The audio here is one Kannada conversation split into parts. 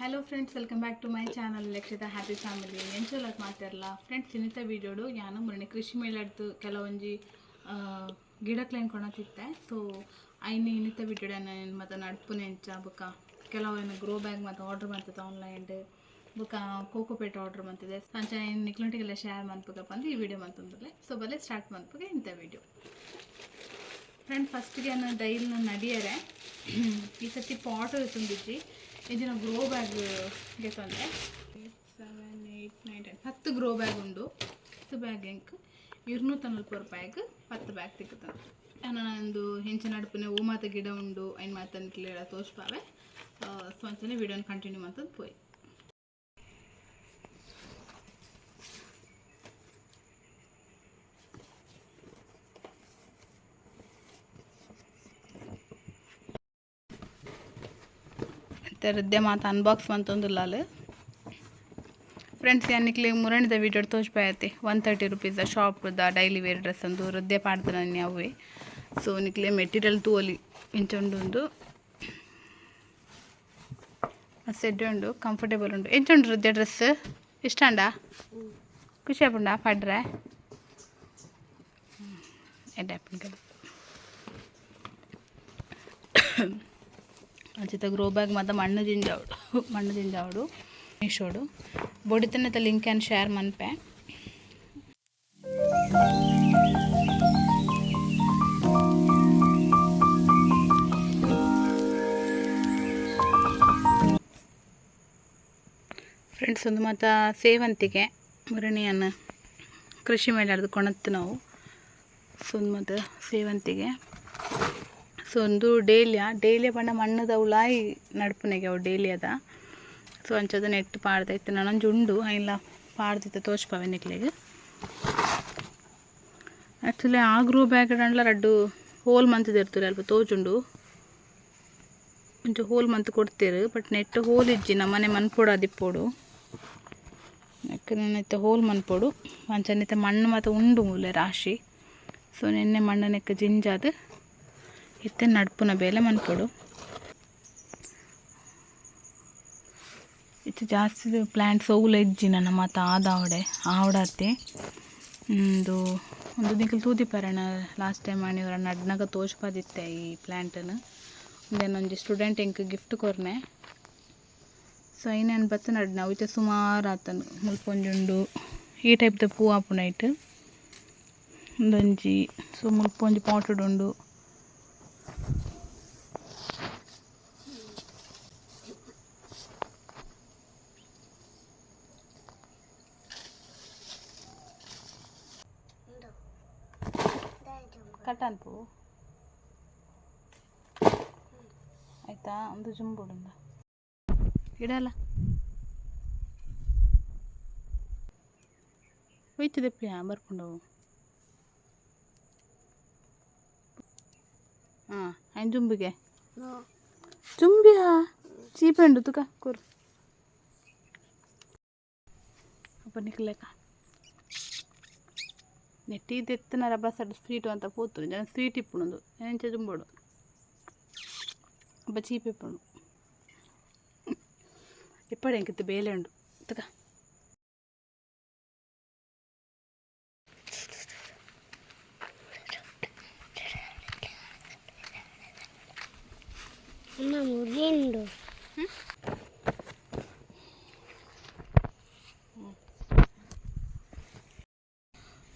Hello friends, welcome back to my channel Lakshita happy family. ಎಂಚೋಲಕ್ ಮಾತಾಡಲ್ಲ ಫ್ರೆಂಡ್ಸ್. ಇನ್ನಿತ ವೀಡಿಯೋಡು ಯಾನು ಮುರಣೆ ಕೃಷಿ ಮೇಳದ್ದು ಕೆಲವೊಂಜಿ ಗಿಡಕ್ಲೇನು ಕೊಣತಿತ್ತೆ. ಸೊ ಐನು ಇನ್ನಿತ ವೀಡಿಯೋಡ ಮತ್ತು ನಡ್ಪುನೆ ಎಂಚ ಬುಕ್ಕ ಕೆಲವೊಂದು ಗ್ರೋ ಬ್ಯಾಗ್ ಮತ್ತು ಆರ್ಡ್ರ್ ಮಾಡ್ತಿದ್ದೆ ಆನ್ಲೈನ್ ಬುಕ್ಕ ಕೋಕೋಪೇಟ್ ಆರ್ಡ್ರ್ ಮಾಡ್ತಿದ್ದೆ. ಅಂಚ ನಿಕ್ಲೊಂಟಿಗೆಲ್ಲ ಶೇರ್ ಮಾಡ್ಬೇಕಪ್ಪ ಅಂದ್ರೆ ಈ ವಿಡಿಯೋ ಮಾಡ್ತಂದ್ರೆ ಸೊ ಬಲೆ ಸ್ಟಾರ್ಟ್ ಮಾಡ್ಬೇಕು ಇಂಥ ವಿಡಿಯೋ. ಫ್ರೆಂಡ್ ಫಸ್ಟ್ಗೆ ನಾನು ಡೈಲಿ ನಾನು ನಡಿಯರೆ ಈ ಸರ್ತಿ ಪಾಟ್ ತುಂಬಿದ್ವಿ. ಇದನ್ನ ಗ್ರೋ ಬ್ಯಾಗ್ಗೆ ತಂದೆ 8, 7, 8, 9, 10 10 ಗ್ರೋ ಬ್ಯಾಗ್ ಉಂಡು. 10 ಬ್ಯಾಗ್ ಎಂಕ್ 240 ರೂಪಾಯಿಗೆ 10 ಬ್ಯಾಗ್ ತಿಕ್ಕುತ್ತಾನೆ. ನಾನೊಂದು ಹೆಂಚ ನಡುಪನೆ ಹೂ ಮಾತ ಗಿಡ ಉಂಡು ಐನು ಮಾತನ್ಕಿಲ್ಲ ತೋಚ್ಪಾವೆ. ಸೊ ಅಂಚನೆ ವಿಡಿಯೋನ ಕಂಟಿನ್ಯೂ ಮಾಡ್ತದ್ದು ಪೋಯಿ. ರದ್ದೆ ಮಾತು ಅನ್ಬಾಕ್ಸ್ ಮಂತೊಂದುಲ್ಲಾಲು ಫ್ರೆಂಡ್ಸ್. ಯಾನಿಕ್ಲಿ ಮುರಣಿದ ವೀಡಿಯೋ ತೋಚ್ಪಾಯತಿ 130 ರೂಪೀಸ್ ಶಾಪ್ದ ಡೈಲಿ ವೇರ್ ಡ್ರೆಸ್ ಒಂದು ರದ್ದೆ ಪಾಡ್ದು ನಾನು ಅವೇ. ಸೊ ನಿಕ್ಲೆ ಮೆಟೀರಿಯಲ್ ತೂವಲಿ ಎಂಚುಂಡು ಸೆಡ್ಡೆ ಉಂಡು, ಕಂಫರ್ಟೇಬಲ್ ಉಂಡು. ಎಂಚುಂಡು ರದ್ದೆ ಡ್ರೆಸ್ ಇಷ್ಟಂಡ ಖುಷಿ ಆಪುಂಡ ಪಡ್ರೆ ಎಡ್ಡೆ ಅಂಚಿತ ಗ್ರೋ ಬ್ಯಾಗ್ ಮತ್ತು ಮಣ್ಣು ಜಿಂಜಾವಡು ಮೀಶೋಡು ಬೊಡಿತನದ ಲಿಂಕ್ ಏನು ಶೇರ್ ಮನ್ಪೆ. ಫ್ರೆಂಡ್ಸ್ ಒಂದು ಮತ್ತು ಸೇವಂತಿಗೆ ಮುರಣಿಯನ್ನು ಕೃಷಿ ಮೇಳದ್ದು ಕೊಣತ್ತು ನಾವು. ಸೊ ಒಂದು ಮತ್ತು ಸೇವಂತಿಗೆ ಸೊ ಒಂದು ಡೇಲಿಯ ಬಣ್ಣ ಮಣ್ಣದ ಉಳಾಯಿ ನಡ್ಪುನೆಗೆ ಅವು ಡೇಲಿ ಅದ. ಸೊ ಅಂಚದ ನೆಟ್ಟು ಪಾಡ್ದೈತೆ ನಾನೊಂದು ಉಂಡು ಇಲ್ಲ ಪಾಡ್ದೈತೆ ತೋಚ್ಪಾವೆ ನಿಕ್ಲಿಗೆ. ಆ್ಯಕ್ಚುಲಿ ಆ ಗ್ರೋ ಬ್ಯಾಗ್ ಅಂಡ್ಲ ರಡ್ಡು ಹೋಲ್ ಮಂತದಿರ್ತಾರೆ ಅಲ್ಪ ತೋಜುಂಡು ಒಂಚೂರು ಹೋಲ್ ಮಂತ್ ಕೊಡ್ತೀರು. ಬಟ್ ನೆಟ್ಟು ಹೋಲ್ ಇಜ್ಜಿ ನಮ್ಮನೆ ಮನ್ಪೋಡು ಅದಿಪ್ಪೋಡು ಯಾಕೆ ನನ್ನೈತೆ ಹೋಲ್ ಮನ್ಪೋಡು ಅಂಚನಿತ್ತೆ ಮಣ್ಣು ಮತ್ತು ಉಂಡು ಮೂಲೆ ರಾಶಿ. ಸೊ ನೆನ್ನೆ ಮಣ್ಣನೆಕ್ಕ ಜಿಂಜಾದು ಇತ್ತೆ ನಡ್ಪುನ ಬೇಲೆ ಮನ್ಪೊಡು. ಇತ್ತು ಜಾಸ್ತಿ ಪ್ಲ್ಯಾಂಟ್ಸ್ ಅವುಲ ಇಜ್ಜಿ ನನ್ನ ಮಾತು ಆವಡತ್ತೆ ಒಂದು ದಿಕ್ಕಲು ತೂದಿಪಾರಣ ಲಾಸ್ಟ್ ಟೈಮ್ ಮಾಡಿವ್ರ ನಡ್ನಾಗ ತೋಚ್ಪಾದಿತ್ತೆ ಈ ಪ್ಲ್ಯಾಂಟನ್ನು. ದೆನ್ ಒಂಜಿ ಸ್ಟೂಡೆಂಟ್ ಎಂಕ್ ಗಿಫ್ಟ್ ಕೊರ್ನೆ. ಸೊ ಐನೇನು ಬತ್ತ ನಡ್ ನಾವು ಇತ್ತೆ ಸುಮಾರು ಆತನು ಮುಲ್ಪೊಂಜುಂಡು ಈ ಟೈಪ್ದ ಪೂ ಆಪುನೈಟ್ ಒಂದೊಂಜಿ. ಸೊ ಮುಲ್ಪೊಂಜಿ ಪಾಟುಡು ಉಂಡು. ಕಟಾನ್ ಪೂ ಆಯ್ತಾ ಒಂದು ಜುಂಬುಡುಂದ ಇಡಲ್ಲ ಹೋಯ್ತದೆ ಪ್ರಿಯಾ ಬರ್ಕೊಂಡು. ಹಾಂ ಆಯ್ನು ಜುಂಬಿಯಾ ಚೀಪೆ ಉಂಡು ತುಕ ಕೂರು ಅಪ್ಪ ನಿಕ್ಲೆಕ್ಕ ನೆಟ್ಟಿದ್ದು ಎತ್ತನ ರಬ್ಬ ಸಡ್ ಸ್ವೀಟು ಅಂತ ಪೋತು ಜನ ಸ್ವೀಟ್ ಇಪ್ಪುಣದು ಎಂಚ ಜುಂಬೋಡು ಅಪ್ಪ ಚೀಪ್ ಇಪ್ಪುಂಡು ಇಪ್ಪಡೆ ಎಂಕಿತ್ತು ಬೇಲೆ ಉಂಡು ತಕ.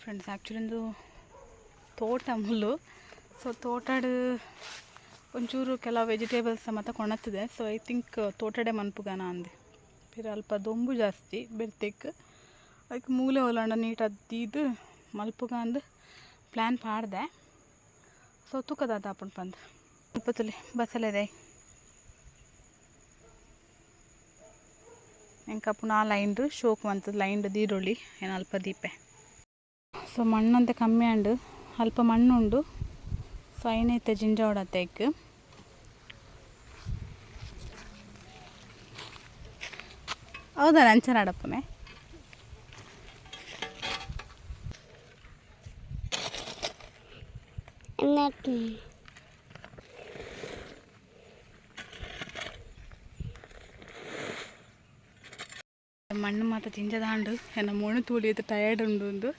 ಫ್ರೆಂಡ್ಸ್ ಆ್ಯಕ್ಚುಲಿ ಒಂದು ತೋಟ ಮುಲ್ಲು. ಸೊ ತೋಟಡು ಒಂಚೂರು ಕೆಲವು ವೆಜಿಟೇಬಲ್ಸ್ ಮತ್ತು ಕೊಣತ್ತಿದೆ. ಸೊ ಐ ಥಿಂಕ್ ತೋಟಡೆ ಮನ್ಪುಗಾನ ಅಂದೆ ಪಿರ ಅಲ್ಪ ದೊಂಬು ಜಾಸ್ತಿ ಬೆರ್ತೆಕ್ ಅದಕ್ಕೆ ಮೂಲೆ ಹೊಲಾಂಡ ನೀಟ್ ಅದ್ದಿದ್ದು ಮಲ್ಪುಗ ಅಂದು ಪ್ಲ್ಯಾನ್ ಪಾಡ್ದೆ. ಸೊ ತೂಕದ ಆಪುಂಡು ಪಂದು ಸ್ವಲ್ಪ ತುಲಿ ಬಸಳೆದೆ ಎಂಕಪ್ಪು ನಾ ಲೈನ್ಡು ಶೋಕ್ ಮಂತದ್ದು ಲೈನ್ಡ್ ದೀರುಳ್ಳಿ ಏನು ಅಲ್ಪ ದೀಪೆ. ಸೊ ಮಣ್ಣಂತೆ ಕಮ್ಮಿ ಅಂಡು ಅಲ್ಪ ಮಣ್ಣುಂಡು. ಸೊ ಐನೈತೆ ಜಿಂಜಾವಡತ್ತೆ ಎಗ್ ಹೌದಾ ಅಂಚನ ಅಡಪ್ಪನೆ ಮಣ್ಣು ಮಾತ್ರ ತಿಂಜದಾಂಡು ಎನ್ನ ಮೊಣು ತೂಳಿಯದು ಟಯರ್ಡ್ ಉಂಡು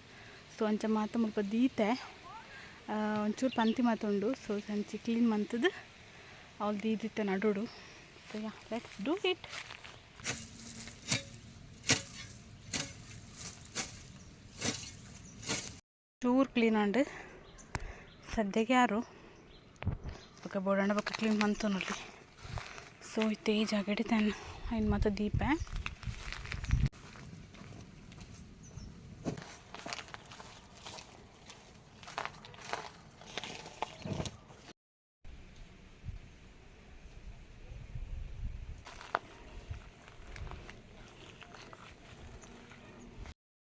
ಸೊ ಅಂಚ ಮಾತ್ರ ಮುಲ್ಪ ದೀತೆ ಒಂಚೂರು ಪಂತಿ ಮಾತ್ರ ಉಂಡು ಸೊ ಸಂಚಿ ಕ್ಲೀನ್ ಮಂತದ್ದು ಅವ್ಳು ದೀದಿತ್ತೆ ನಡುಡು so yeah let's do it. ಚೂರು ಕ್ಲೀನ್ ಆಂಡು ಸದ್ಯಕ್ಕೆ ಯಾರು ಬೊಕ್ಕ ಬೋಡಾಂಡ ಬೊಕ್ಕ ಕ್ಲೀನ್ ಮಂತು ನೋಡಿ. ಸೊ ಇತ್ತೆ ಈ ಜಾಗ ಹಿಡಿತಾನೆ ಐನು ಮಾತ್ರ ದೀಪ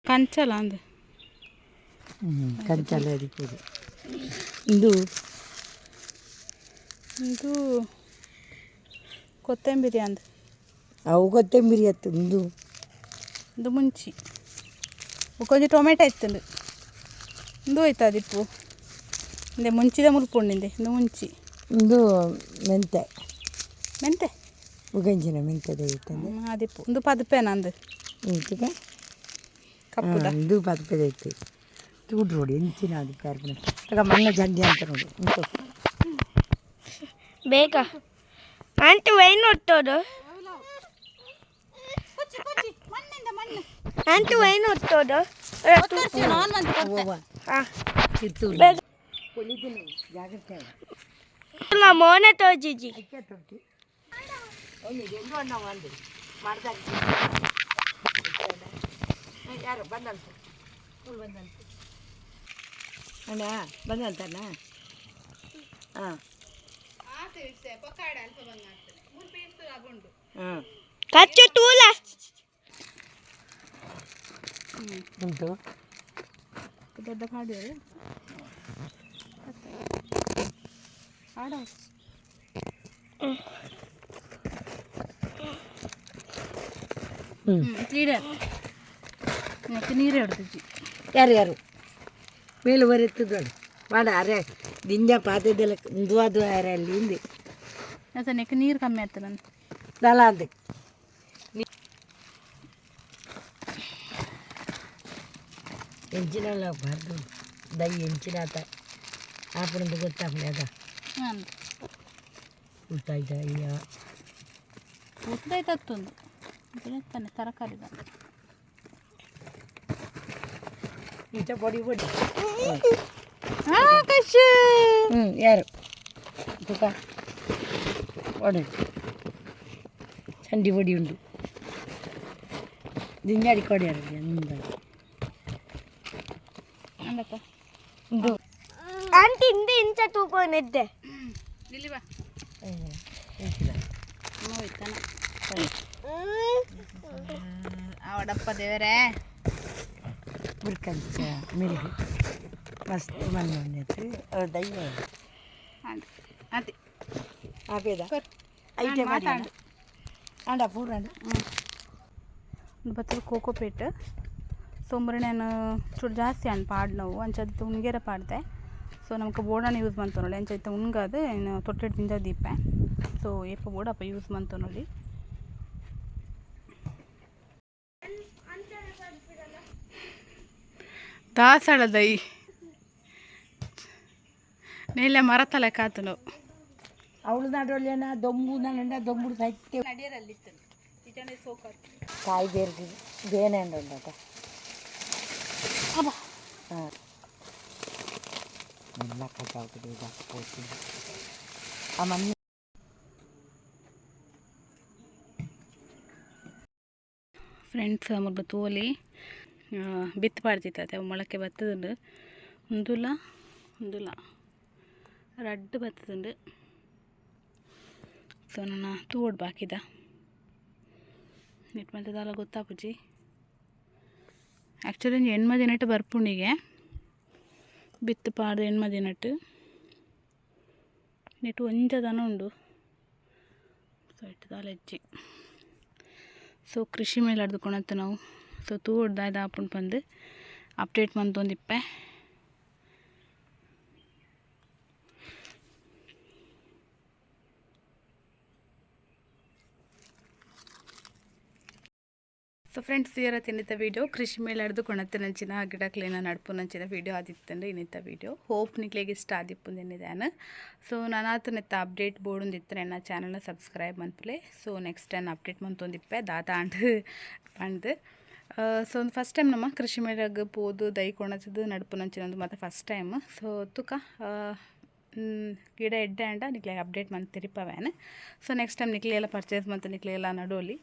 ಕಂಚಲ ಅಂದು ಕಂಚಲ ಅದಿಪ್ಪದು ಇದು ಇದು ಕೊತ್ತಂಬರಿ ಅಂದು ಅವು ಕೊತ್ತಂಬರಿ ಅತ್ತು ಇದು ಮುಂಚಿ ಕೊಂಚ ಟೊಮೆಟೊ ಇತ್ತಂದು ಇಂದು ಹೋಯ್ತು ಅದಿಪ್ಪು ಇಂದೆ ಮುಂಚಿದ ಮುಲ್ಪುಂಡಿಂದೆ ಇಂದು ಮುಂಚಿ ಇದು ಮೆಂತೆ ಮೆಂತೆ ಉಗಂಜಿನ ಮೆಂತೆದ ಇತ್ತಂದು ಅದಿಪ್ಪು ಇಂದು ಪದಪೇನ ಅಂದು ಇಂತಿಗ ಕಪ್ಪುದ ಇದು ಪದಪದ ಇತ್ತು ತೂಡು ನೋಡಿ ಎಂಚಿನ ಅದು ಕಾರ್ಬನ್ ಆಗ ಮಣ್ಣ ಜಂಡಿ ಅಂತ ನೋಡಿ ಉಂಟು ಬೇಗ ಆಂಟಿ ವೈನ್ ಹೊಟ್ಟೋದು ಆಂಟಿ ವೈನ್ ಹೊಟ್ಟೋದು ಜಾಗ್ರತೆ ಮೋನೆ ತೋಜಿಜಿ ಯಾರು ಬಂದಂತ ಸ್ಕೂಲ್ ಬಂದಂತ ಅಣ್ಣ ಬಂದಂತಣ್ಣ ಹಾಂ ಹಾಂ ಕಚ್ಚು ತೂಲ ಉಂಟು ದೊಡ್ಡ ಪಾಡ್ಯ ಆಡ ಲೀಡರ್ ನೆಕ್ಕೆ ನೀರು ಹಿಡ್ದಿಜ್ಜಿ ಯಾರು ಮೇಲೆ ಬರೆತ್ತದಳು ಮಾಡ ಅರೆ ದಿಂಜ ಪಾತ್ರೆದೆಲ್ಲ ದುವಾದು ಅರೆ ಅಲ್ಲಿ ಹಿಂದೆ ಅದು ನೆಕ್ಕೆ ನೀರು ಕಮ್ಮಿ ಆಗ್ತದೆ ನಾನು ದಲ ಅಂದೆ ಎಂಚಿನಲ್ಲ ಬಾರ್ದು ದೈ ಎಂಚಿನಾತ ಆಪಣದು ಗೊತ್ತಾಗ್ಲಿ ಅದ ನಾನು ಗೊತ್ತಾಯ್ತ ಅಯ್ಯ ಉದ್ದಾಯ್ತತ್ತೊಂದು ತಾನೆ ತರಕಾರಿ ಇಂಚ ಬಡಿ ಬಡಿ ಯಾರು ತುಕ ಬಡಿ ಚಂಡಿ ಬಡಿ ಉಂಟು ದಿಂಜಾಡಿ ಕೊಡ್ಯಾರ ಅಂದಕ್ಕ ಇದು ಆಂಟಿ ಹಿಂದೆ ಇಂಚ ತೂಕೊಂಡಿದ್ದೆ ಇಲ್ಲಿ ಬಾ ಹೋಯ್ತಾನ ಅವಡಪ್ಪ ದೇವರೇ ಮುರ್ಕಂಚ ಮಿರುಗು ಮಸ್ತ್ ಮಣ್ಣು ದಯ್ಯ ಅದೇ ಆಪೇದ ಐಟೆ ಮಾಡಿ ಆಂಡ ಪೂರ ಬತ್ತಲು ಕೋಕೋಪೇಟ್ ಸೋಮರಿ ನಾನು ಚೂರು ಜಾಸ್ತಿ ಅಣ್ಣ ಪಾಡ್ ನಾವು ಅಂಚದ್ದು ಉಣ್ಗೆರ ಪಾಡ್ದೆ ಸೊ ನಮ್ಗೆ ಬೋಡಾನ ಯೂಸ್ ಮಾಡ್ತು ನೋಡಿ ಅಂಚೈತೆ ಉಣ್ಗದು ಇನ್ನು ತೊಟ್ಟೆಡ್ ತಿಂದ ದೀಪೆ ಸೊ ಏಪ ಬೋಡಪ್ಪ ಯೂಸ್ ಮಾಡ್ತು ನೋಡಿ ದಾಸಳ ದೈ ನೀಲೆ ಮರತಲೆ ಕಾತು ನಾವು ಅವಳು ನಾಡೋಲ್ಲೇನ ದೊಂಬು ನಂಡ ದೊಂಬುಡು ಸೈತೆ ನಡಿಯರಲ್ಲಿ ಕಾಯಿ ಬೇರ್ದು ಬೇನೆ ಉಂಟ ಹಾಂ ಎಲ್ಲ ಕಟ್ಟಾಗ್ತದೆ ಈಗ ಹೋಗ್ತೀನಿ ಆ ಮಣ್ಣು ಫ್ರೆಂಡ್ಸ್ ಮುರ್ಬ ತೋಲಿ ಬಿತ್ತು ಪಾಡ್ತಿತ್ತತೆ ಅವು ಮೊಳಕೆ ಬತ್ತದುಂಡು ಒಂದುಲ ರಡ್ಡು ಬತ್ತದುಂಡು ಸೊ ನನ್ನ ತೂಡ್ ಬಾಕಿದ ನೆಟ್ ಮತ್ತದಲ್ಲ ಗೊತ್ತಾಪುಜಿ ಆ್ಯಕ್ಚುಲಿ ಹೆಣ್ಮ ದಿನಟ್ಟು ಬರ್ಪುಣಿಗೆ ಬಿತ್ತು ಪಾಡ್ದು ಹೆಣ್ಮ ದಿನಟ್ಟು ನೆಟ್ಟು ಒಂಜದನ ಉಂಡು ಸೊ ಇಟ್ಟದಾಲ ಹೆಜ್ಜಿ ಸೊ ಕೃಷಿ ಮೇಲೆ ಹಿಡ್ದುಕೊಳತ್ತು ನಾವು ಸೊ ತೂಡ್ದಾಯ್ದು ಆಪುಂಡು ಬಂದು ಅಪ್ಡೇಟ್ ಮಂತೊಂದಿಪ್ಪೆ ಸೊ ಫ್ರೆಂಡ್ಸ್ ಇಯರ ತಿನ್ನಿತ ವೀಡಿಯೋ ಕೃಷಿ ಮೇಲೆ ಹಿಡ್ದು ಕೊಣತ್ತಿನಂಚಿನ ಗಿಡಕ್ಲೇನ ನಡ್ಪುನಂಚಿನ ವೀಡಿಯೋ ಆದಿತ್ತಂದ್ರೆ ಇನ್ನಿತ್ತ ವೀಡಿಯೋ ಹೋಪ್ ನಿಕ್ಲೆಗೆ ಇಷ್ಟ ಆದಿಪ್ಪುಂದೇನಿದೆ ಸೊ ನಾನಾತನಿತ್ತ ಅಪ್ಡೇಟ್ ಬೋರ್ಡುಂದಿತ್ತು ನನ್ನ ಚಾನಲ್ನ ಸಬ್ಸ್ಕ್ರೈಬ್ ಮನ್ಪುಲೆ ಸೊ ನೆಕ್ಸ್ಟ್ ಟೈಮ್ ಅಪ್ಡೇಟ್ ಮಂತೊಂದಿಪ್ಪೆ ದಾತ ಅಂಡು ಪಂಡು ಸೊ ಒಂದು ಫಸ್ಟ್ ಟೈಮ್ ನಮ್ಮ ಕೃಷಿ ಮೇಳಗೆ ಪೋದು ದೈ ಕೊಣಚದು ನಡ್ಪುನಂಚಿನೊಂದು ಮತ್ತು ಫಸ್ಟ್ ಟೈಮ್ ಸೊ ತುಕ ಗಿಡ ಎಡ್ಡೆ ಅಂಡ ನಿಕ್ಲೆ ಅಪ್ಡೇಟ್ ಮಂತ್ ತಿರುಪವೇನೆ ಸೊ ನೆಕ್ಸ್ಟ್ ಟೈಮ್ ನಿಕ್ಲೆ ಎಲ್ಲ ಪರ್ಚೇಸ್ ಮಂತ್ ನಿಕ್ಲೆ ಎಲ್ಲ ನಡೋಲಿ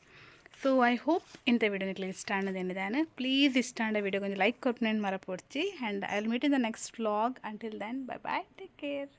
ಸೊ ಐ ಹೋಪ್ ಇಂಥ ವಿಡಿಯೋ ನಿಕ್ಲೆ ಇಷ್ಟ ಅನ್ನೋದೇನಿದೆ ಪ್ಲೀಸ್ ಇಷ್ಟ ಅಂಡ ವಿಡಿಯೋಗೆ ಒಂದು ಲೈಕ್ ಕೊಟ್ಟು ಮರಪೊಡ್ಚಿ and I will meet in the next vlog until then bye bye take care.